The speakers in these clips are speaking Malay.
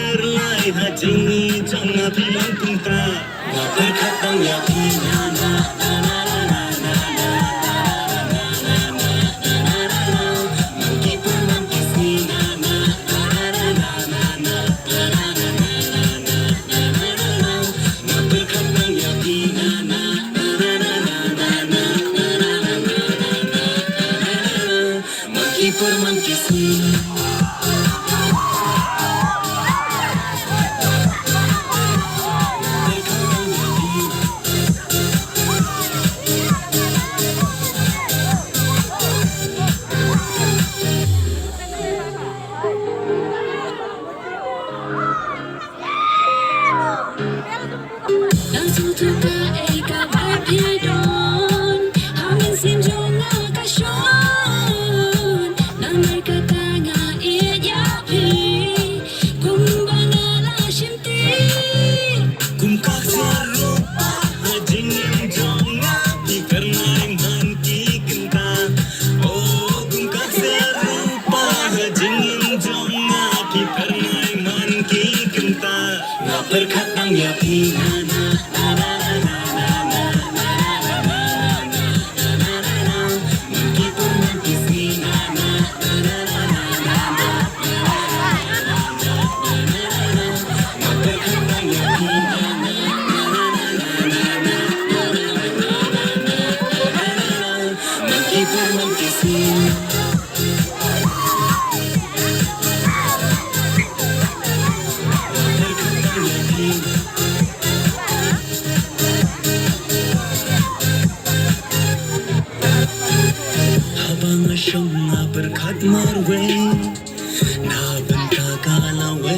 terlihat jinggi jangan bilang pinta. Nak berkata yakin na na na na na na na na na na na. Mengkipur mengkisi na na na na na na na na na na na. Nak berkata yakin na na na na na na na na na na. Mengkipur mengkisi. Berkatang ya pina na na na na na na na na na na. Mengkipur mengkisi na na na na na na na. Berkatang ya pina na na na na na na. Mengkipur mengkisi. Habang asyong nga berkat marwe na banta kalawe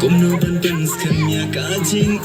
kumno banteng skanya kajing